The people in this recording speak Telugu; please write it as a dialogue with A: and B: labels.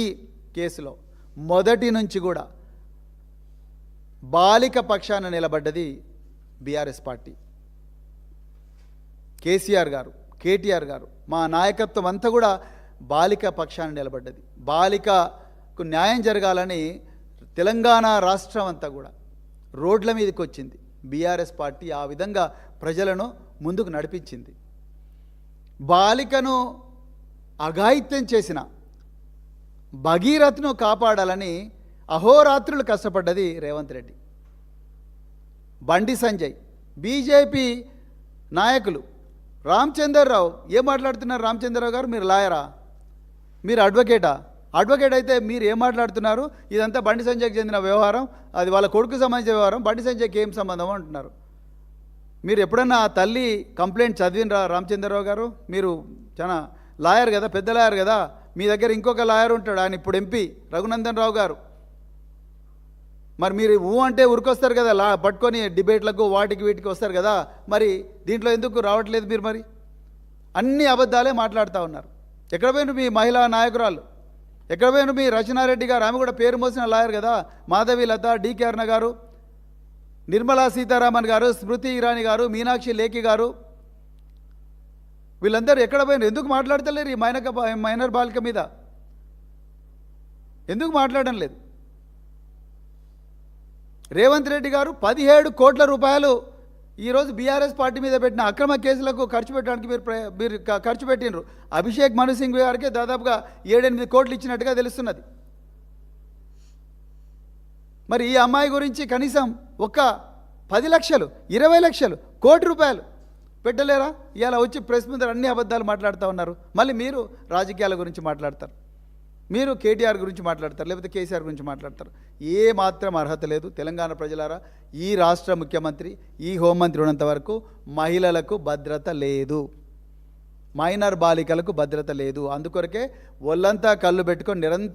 A: ఈ కేసులో మొదటి నుంచి కూడా బాలిక పక్షాన నిలబడ్డది బీఆర్ఎస్ పార్టీ. కేసీఆర్ గారు, కేటీఆర్ గారు, మా నాయకత్వం అంతా కూడా బాలిక పక్షాన నిలబడ్డది. బాలికకు న్యాయం జరగాలని తెలంగాణ రాష్ట్రం అంతా కూడా రోడ్ల మీదకి వచ్చింది. బీఆర్ఎస్ పార్టీ ఆ విధంగా ప్రజలను ముందుకు నడిపించింది. బాలికను అఘాయిత్యం చేసిన భగీరథను కాపాడాలని అహోరాత్రులు కష్టపడ్డది రేవంత్ రెడ్డి. బండి సంజయ్, బీజేపీ నాయకులు, రామచంద్రరావు ఏం మాట్లాడుతున్నారు? రామచంద్రరావు గారు, మీరు లాయరా? మీరు అడ్వకేటా? అడ్వకేట్ అయితే మీరు ఏం మాట్లాడుతున్నారు? ఇదంతా బండి సంజయ్కి చెందిన వ్యవహారం, అది వాళ్ళ కొడుకు సంబంధించిన వ్యవహారం, బండి సంజయ్కి ఏం సంబంధం అంటున్నారు. మీరు ఎప్పుడన్నా ఆ తల్లి కంప్లైంట్ చదివినరా రామచంద్రరావు గారు? మీరు చాలా లాయర్ కదా, పెద్ద లాయర్ కదా, మీ దగ్గర ఇంకొక లాయర్ ఉంటాడు, ఆయన ఇప్పుడు ఎంపీ రఘునందన్ రావు గారు. మరి మీరు అంటే ఉరికొస్తారు కదా, పట్టుకొని డిబేట్లకు వాటికి వీటికి వస్తారు కదా, మరి దీంట్లో ఎందుకు రావట్లేదు మీరు? మరి అన్ని అబద్ధాలే మాట్లాడుతూ ఉన్నారు. ఎక్కడ పోయిన మీ మహిళా నాయకురాలు, ఎక్కడ పోయిన మీ రచనారెడ్డి గారు? ఆమె కూడా పేరు మోసిన లాయర్ కదా. మాధవి లత, డికే అరుణ గారు, నిర్మలా సీతారామన్ గారు, స్మృతి ఇరానీ గారు, మీనాక్షి లేఖి గారు, వీళ్ళందరూ ఎక్కడ పోయినారు? ఎందుకు మాట్లాడతలేరు ఈ మైనర్ బాలిక మీద? ఎందుకు మాట్లాడడం లేదు? రేవంత్ రెడ్డి గారు 17 కోట్ల రూపాయలు ఈరోజు బీఆర్ఎస్ పార్టీ మీద పెట్టిన అక్రమ కేసులకు ఖర్చు పెట్టడానికి మీరు ఖర్చు పెట్టినరు. అభిషేక్ మను సింగ్ గారికి దాదాపుగా 7-8 కోట్లు ఇచ్చినట్టుగా తెలుస్తున్నది. మరి ఈ అమ్మాయి గురించి కనీసం ఒక 10 లక్షలు, 20 లక్షలు, కోటి రూపాయలు పెట్టలేరా? ఇలా వచ్చి ప్రెస్ ముందర అన్ని అబద్ధాలు మాట్లాడుతూ ఉన్నారు. మళ్ళీ మీరు రాజకీయాల గురించి మాట్లాడతారు, మీరు కేటీఆర్ గురించి మాట్లాడతారు, లేకపోతే కేసీఆర్ గురించి మాట్లాడతారు. ఏ మాత్రం అర్హత లేదు. తెలంగాణ ప్రజలారా, ఈ రాష్ట్ర ముఖ్యమంత్రి, ఈ హోంమంత్రి ఉన్నంత వరకు మహిళలకు భద్రత లేదు, మైనర్ బాలికలకు భద్రత లేదు. అందుకొరకే ఒళ్ళంతా కళ్ళు పెట్టుకొని నిరంతరం